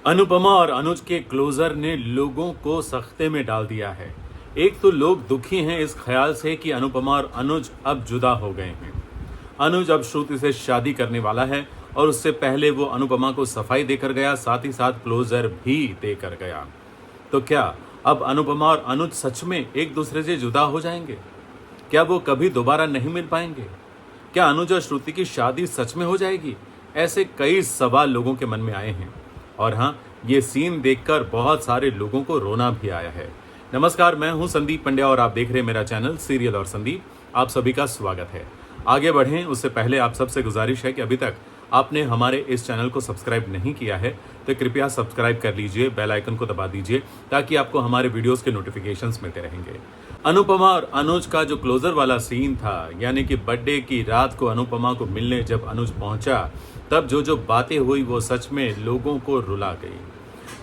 अनुपमा और अनुज के क्लोजर ने लोगों को सख्ते में डाल दिया है। एक तो लोग दुखी हैं इस ख्याल से कि अनुपमा और अनुज अब जुदा हो गए हैं। अनुज अब श्रुति से शादी करने वाला है और उससे पहले वो अनुपमा को सफाई देकर गया, साथ ही साथ क्लोजर भी देकर गया। तो क्या अब अनुपमा और अनुज सच में एक दूसरे से जुदा हो जाएंगे? क्या वो कभी दोबारा नहीं मिल पाएंगे? क्या अनुज और श्रुति की शादी सच में हो जाएगी? ऐसे कई सवाल लोगों के मन में आए हैं और हाँ, ये सीन देखकर बहुत सारे लोगों को रोना भी आया है। नमस्कार, मैं हूं संदीप पंड्या और आप देख रहे हैं मेरा चैनल सीरियल और संदीप। आप सभी का स्वागत है। आगे बढ़ें उससे पहले आप सबसे गुजारिश है कि अभी तक आपने हमारे इस चैनल को सब्सक्राइब नहीं किया है तो कृपया सब्सक्राइब कर लीजिए, बेल आइकन को दबा दीजिए ताकि आपको हमारे वीडियोस के नोटिफिकेशंस मिलते रहेंगे। अनुपमा और अनुज का जो क्लोजर वाला सीन था, यानी कि बर्थडे की रात को अनुपमा को मिलने जब अनुज पहुंचा, तब जो बातें हुई वो सच में लोगों को रुला गई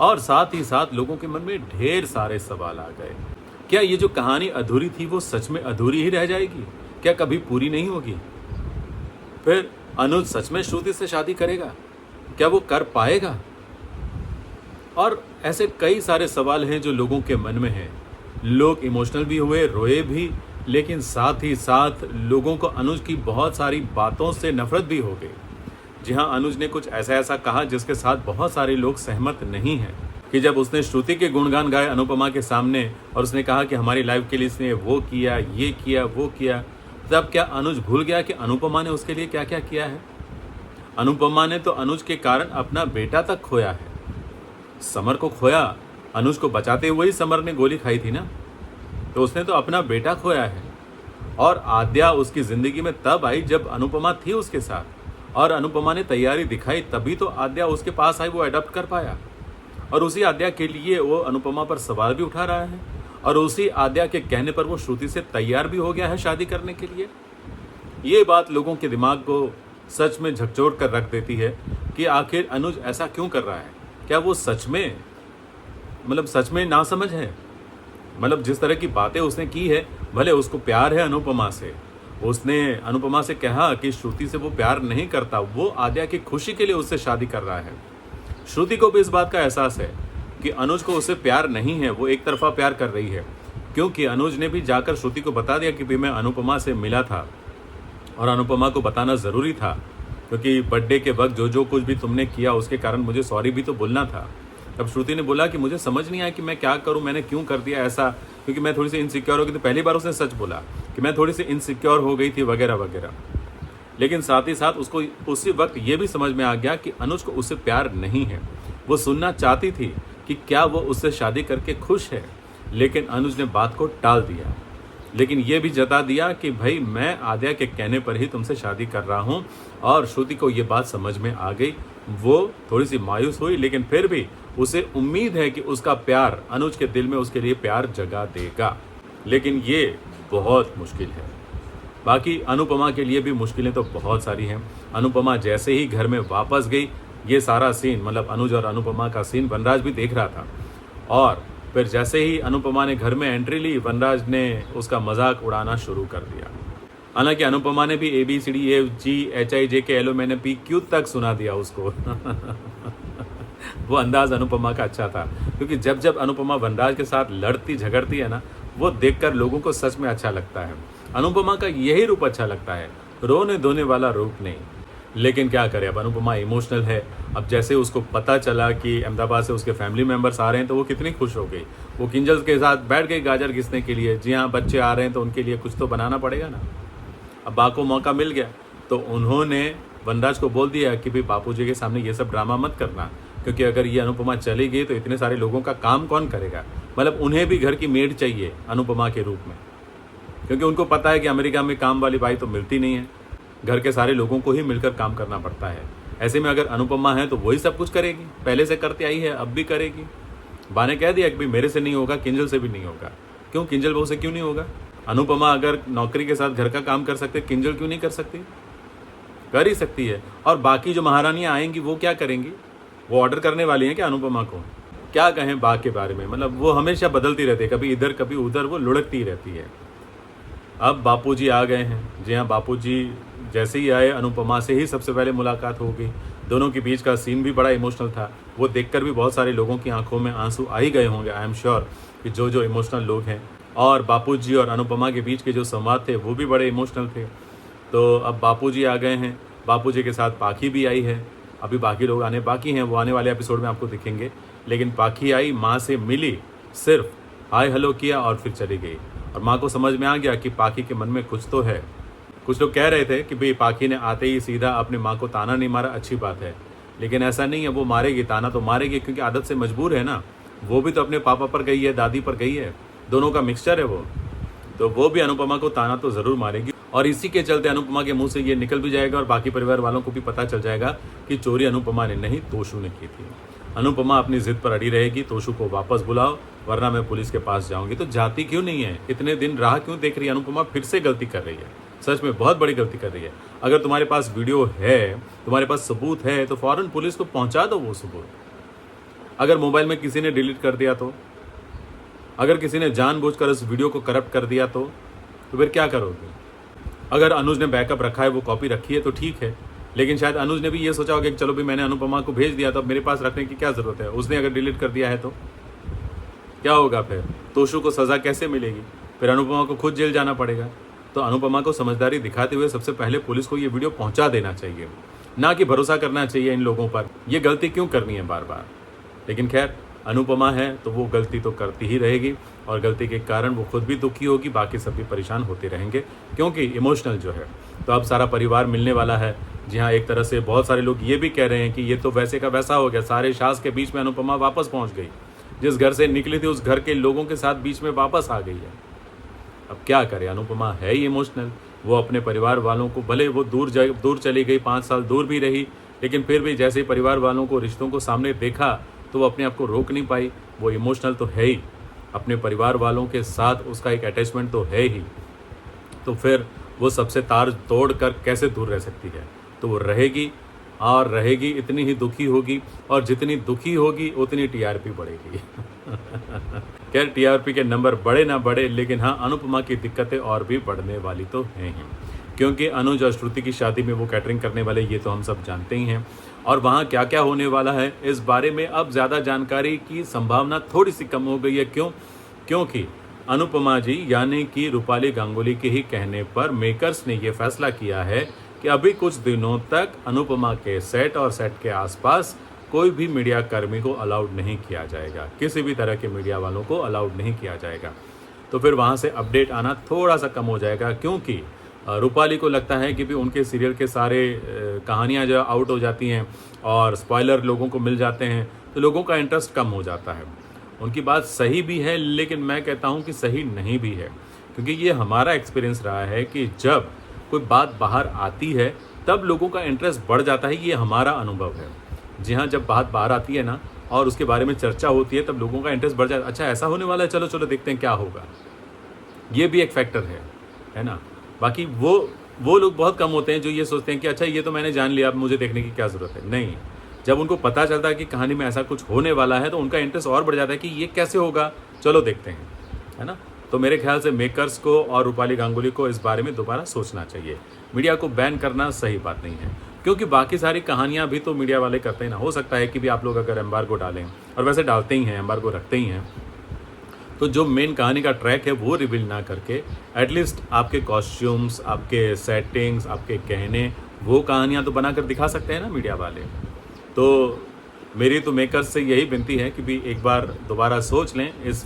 और साथ ही साथ लोगों के मन में ढेर सारे सवाल आ गए। क्या ये जो कहानी अधूरी थी वो सच में अधूरी ही रह जाएगी? क्या कभी पूरी नहीं होगी? फिर अनुज सच में श्रुति से शादी करेगा? क्या वो कर पाएगा? और ऐसे कई सारे सवाल हैं जो लोगों के मन में हैं। लोग इमोशनल भी हुए, रोए भी, लेकिन साथ ही साथ लोगों को अनुज की बहुत सारी बातों से नफरत भी हो गई। जी हाँ, अनुज ने कुछ ऐसा ऐसा जिसके साथ बहुत सारे लोग सहमत नहीं हैं कि जब उसने श्रुति के गुणगान गाए अनुपमा के सामने और उसने कहा कि हमारी लाइफ के लिए इसने वो किया, ये किया, वो किया, तब क्या अनुज भूल गया कि अनुपमा ने उसके लिए क्या क्या किया है? अनुपमा ने तो अनुज के कारण अपना बेटा तक खोया है। समर को खोया, अनुज को बचाते हुए ही समर ने गोली खाई थी ना, तो उसने तो अपना बेटा खोया है। और आद्या उसकी जिंदगी में तब आई जब अनुपमा थी उसके साथ और अनुपमा ने तैयारी दिखाई, तभी तो आद्या उसके पास आई, वो अडॉप्ट कर पाया। और उसी आद्या के लिए वो अनुपमा पर सवाल भी उठा रहा है और उसी आद्या के कहने पर वो श्रुति से तैयार भी हो गया है शादी करने के लिए। ये बात लोगों के दिमाग को सच में झकझोर कर रख देती है कि आखिर अनुज ऐसा क्यों कर रहा है। क्या वो सच में नासमझ है? जिस तरह की बातें उसने की है, भले उसको प्यार है अनुपमा से, उसने अनुपमा से कहा कि श्रुति से वो प्यार नहीं करता, वो आद्या की खुशी के लिए उससे शादी कर रहा है। श्रुति को भी इस बात का एहसास है कि अनुज को उससे प्यार नहीं है, वो एक तरफा प्यार कर रही है, क्योंकि अनुज ने भी जाकर श्रुति को बता दिया कि भी मैं अनुपमा से मिला था और अनुपमा को बताना ज़रूरी था, क्योंकि बर्थडे के वक्त जो कुछ भी तुमने किया उसके कारण मुझे सॉरी भी तो बोलना था। तब श्रुति ने बोला कि मुझे समझ नहीं आया कि मैं क्या करूं, मैंने क्यों कर दिया ऐसा, क्योंकि मैं थोड़ी सी इनसिक्योर हो गई थी। पहली बार उसने सच बोला कि मैं थोड़ी सी इनसिक्योर हो गई थी वगैरह वगैरह। लेकिन साथ ही साथ उसको उसी वक्त ये भी समझ में आ गया कि अनुज को उससे प्यार नहीं है। वो सुनना चाहती थी कि क्या वो उससे शादी करके खुश है, लेकिन अनुज ने बात को टाल दिया। लेकिन ये भी जता दिया कि भाई मैं आद्या के कहने पर ही तुमसे शादी कर रहा हूँ। और श्रुति को ये बात समझ में आ गई। वो थोड़ी सी मायूस हुई, लेकिन फिर भी उसे उम्मीद है कि उसका प्यार अनुज के दिल में उसके लिए प्यार जगा देगा। लेकिन ये बहुत मुश्किल है। बाकी अनुपमा के लिए भी मुश्किलें तो बहुत सारी हैं। अनुपमा जैसे ही घर में वापस गई, ये सारा सीन अनुज और अनुपमा का सीन वनराज भी देख रहा था। और फिर जैसे ही अनुपमा ने घर में एंट्री ली, वनराज ने उसका मजाक उड़ाना शुरू कर दिया। हालांकि अनुपमा ने भी ABCDEFGHIJKLMNOP Q तक सुना दिया उसको। वो अंदाज अनुपमा का अच्छा था, क्योंकि जब अनुपमा वनराज के साथ लड़ती झगड़ती है ना, वो देखकर लोगों को सच में अच्छा लगता है। अनुपमा का यही रूप अच्छा लगता है, रोने धोने वाला रूप नहीं। लेकिन क्या करें, अब अनुपमा इमोशनल है। अब जैसे उसको पता चला कि अहमदाबाद से उसके फैमिली मेम्बर्स आ रहे हैं तो वो कितनी खुश हो गई। वो किंजल के साथ बैठ गई गाजर घिसने के लिए। जी हाँ, बच्चे आ रहे हैं तो उनके लिए कुछ तो बनाना पड़ेगा ना। अब बा को मौका मिल गया तो उन्होंने वनराज को बोल दिया कि भाई बापू जी के सामने ये सब ड्रामा मत करना, क्योंकि अगर ये अनुपमा चली गई तो इतने सारे लोगों का काम कौन करेगा। उन्हें भी घर की मेड चाहिए अनुपमा के रूप में, क्योंकि उनको पता है कि अमेरिका में काम वाली बाई तो मिलती नहीं है, घर के सारे लोगों को ही मिलकर काम करना पड़ता है। ऐसे में अगर अनुपमा है तो वही सब कुछ करेगी, पहले से करती आई है, अब भी करेगी। बा ने कह दिया कि भाई मेरे से नहीं होगा, किंजल से भी नहीं होगा। क्यों, किंजल बहू से क्यों नहीं होगा? अनुपमा अगर नौकरी के साथ घर का काम कर सकते, किंजल क्यों नहीं कर सकती? कर ही सकती है। और बाकी जो महारानियाँ आएंगी वो क्या करेंगी? वो ऑर्डर करने वाली हैं क्या अनुपमा को? क्या कहें बा के बारे में, वो हमेशा बदलती रहती है, कभी इधर कभी उधर, वो लुढ़कती रहती है। अब बापूजी आ गए हैं। जी हाँ, बापूजी जैसे ही आए अनुपमा से ही सबसे पहले मुलाकात हो गई। दोनों के बीच का सीन भी बड़ा इमोशनल था। वो देखकर भी बहुत सारे लोगों की आंखों में आंसू आ ही गए होंगे। आई एम श्योर कि जो इमोशनल लोग हैं, और बापूजी और अनुपमा के बीच के जो संवाद थे वो भी बड़े इमोशनल थे। तो अब बापूजी आ गए हैं, बापूजी के साथ पाखी भी आई है। अभी बाकी लोग आने बाकी हैं, वो आने वाले एपिसोड में आपको दिखेंगे। लेकिन पाखी आई, माँ से मिली, सिर्फ हाय हेलो किया और फिर चली गई। और माँ को समझ में आ गया कि पाखी के मन में कुछ तो है। कुछ लोग कह रहे थे कि भाई पाखी ने आते ही सीधा अपनी माँ को ताना नहीं मारा, अच्छी बात है। लेकिन ऐसा नहीं है, वो मारेगी, ताना तो मारेगी, क्योंकि आदत से मजबूर है ना। वो भी तो अपने पापा पर गई है, दादी पर गई है, दोनों का मिक्सचर है वो। तो वो भी अनुपमा को ताना तो ज़रूर मारेगी। और इसी के चलते अनुपमा के मुंह से ये निकल भी जाएगा और बाकी परिवार वालों को भी पता चल जाएगा कि चोरी अनुपमा ने नहीं, तोशु ने की थी। अनुपमा अपनी जिद पर अड़ी रहेगी, तोशु को वापस बुलाओ वरना मैं पुलिस के पास जाऊंगी। तो जाती क्यों नहीं है? इतने दिन राह क्यों देख रही है? अनुपमा फिर से गलती कर रही है, सच में बहुत बड़ी गलती कर रही है। अगर तुम्हारे पास वीडियो है, तुम्हारे पास सबूत है, तो फौरन पुलिस को पहुंचा दो वो सबूत। अगर मोबाइल में किसी ने डिलीट कर दिया तो, अगर किसी ने जानबूझकर उस वीडियो को करप्ट कर दिया तो फिर क्या करोगे? अगर अनुज ने बैकअप रखा है, वो कॉपी रखी है तो ठीक है। लेकिन शायद अनुज ने भी ये सोचा होगा कि चलो भी मैंने अनुपमा को भेज दिया तो अब मेरे पास रखने की क्या जरूरत है। उसने अगर डिलीट कर दिया है तो क्या होगा? फिर तोशु को सजा कैसे मिलेगी? फिर अनुपमा को खुद जेल जाना पड़ेगा। तो अनुपमा को समझदारी दिखाते हुए सबसे पहले पुलिस को ये वीडियो पहुंचा देना चाहिए, ना कि भरोसा करना चाहिए इन लोगों पर। ये गलती क्यों करनी है बार बार? लेकिन खैर, अनुपमा है तो वो गलती तो करती ही रहेगी, और गलती के कारण वो खुद भी दुखी होगी, बाकी सब भी परेशान होते रहेंगे, क्योंकि इमोशनल जो है। तो अब सारा परिवार मिलने वाला है। जी हाँ, एक तरह से बहुत सारे लोग ये भी कह रहे हैं कि ये तो वैसे का वैसा हो गया, सारे शास के बीच में अनुपमा वापस पहुंच गई, जिस घर से निकली थी उस घर के लोगों के साथ बीच में वापस आ गई है। अब क्या करे, अनुपमा है ही इमोशनल। वो अपने परिवार वालों को, भले वो दूर चली गई, 5 साल दूर भी रही, लेकिन फिर भी जैसे ही परिवार वालों को, रिश्तों को सामने देखा तो वो अपने आप को रोक नहीं पाई। वो इमोशनल तो है ही, अपने परिवार वालों के साथ उसका एक अटैचमेंट तो है ही। तो फिर वो सबसे तार तोड़ कर कैसे दूर रह सकती है? तो वो रहेगी और रहेगी, इतनी ही दुखी होगी, और जितनी दुखी होगी उतनी टीआरपी बढ़ेगी। खैर, टीआरपी के नंबर बढ़े ना बढ़े, लेकिन हाँ, अनुपमा की दिक्कतें और भी बढ़ने वाली तो हैं ही, क्योंकि अनुज और श्रुति की शादी में वो कैटरिंग करने वाले, ये तो हम सब जानते ही हैं। और वहाँ क्या क्या होने वाला है इस बारे में अब ज़्यादा जानकारी की संभावना थोड़ी सी कम हो गई है। क्यों? क्योंकि अनुपमा जी यानी कि रूपाली गांगुली के ही कहने पर मेकर्स ने ये फैसला किया है कि अभी कुछ दिनों तक अनुपमा के सेट और सेट के आसपास कोई भी मीडिया कर्मी को अलाउड नहीं किया जाएगा, किसी भी तरह के मीडिया वालों को अलाउड नहीं किया जाएगा। तो फिर वहाँ से अपडेट आना थोड़ा सा कम हो जाएगा, क्योंकि रूपाली को लगता है कि भी उनके सीरियल के सारे कहानियाँ जो आउट हो जाती हैं और स्पॉइलर लोगों को मिल जाते हैं, तो लोगों का इंटरेस्ट कम हो जाता है। उनकी बात सही भी है, लेकिन मैं कहता हूँ कि सही नहीं भी है, क्योंकि ये हमारा एक्सपीरियंस रहा है कि जब कोई बात बाहर आती है तब लोगों का इंटरेस्ट बढ़ जाता है। ये हमारा अनुभव है। जी हाँ, जब बात बाहर आती है ना और उसके बारे में चर्चा होती है, तब लोगों का इंटरेस्ट बढ़ जाता है। अच्छा, ऐसा होने वाला है, चलो चलो देखते हैं क्या होगा। ये भी एक फैक्टर है ना। बाकी वो लोग बहुत कम होते हैं जो ये सोचते हैं कि अच्छा ये तो मैंने जान लिया, अब मुझे देखने की क्या ज़रूरत है। नहीं, जब उनको पता चलता है कि कहानी में ऐसा कुछ होने वाला है तो उनका इंटरेस्ट और बढ़ जाता है कि ये कैसे होगा, चलो देखते हैं, है ना। तो मेरे ख्याल से मेकर्स को और रूपाली गांगुली को इस बारे में दोबारा सोचना चाहिए। मीडिया को बैन करना सही बात नहीं है, क्योंकि बाकी सारी कहानियाँ भी तो मीडिया वाले करते हैं ना। हो सकता है कि भी आप लोग अगर एम्बार्गो डालें, और वैसे डालते ही हैं, एम्बार्गो रखते ही हैं, तो जो मेन कहानी का ट्रैक है वो रिवील ना करके एटलीस्ट आपके कॉस्ट्यूम्स, आपके सेटिंग्स, आपके कहने, वो कहानियाँ तो बनाकर दिखा सकते हैं ना मीडिया वाले। तो मेरी तो मेकर्स से यही विनती है कि भी एक बार दोबारा सोच लें इस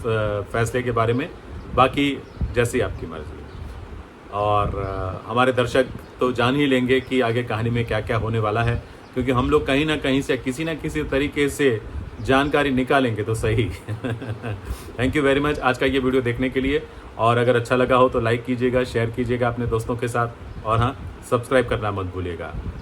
फैसले के बारे में। बाकी जैसी आपकी मर्ज़ी। और हमारे दर्शक तो जान ही लेंगे कि आगे कहानी में क्या क्या होने वाला है, क्योंकि हम लोग कहीं ना कहीं से किसी न किसी तरीके से जानकारी निकालेंगे तो सही। थैंक यू वेरी मच आज का ये वीडियो देखने के लिए। और अगर अच्छा लगा हो तो लाइक कीजिएगा, शेयर कीजिएगा अपने दोस्तों के साथ, और हाँ, सब्सक्राइब करना मत भूलिएगा।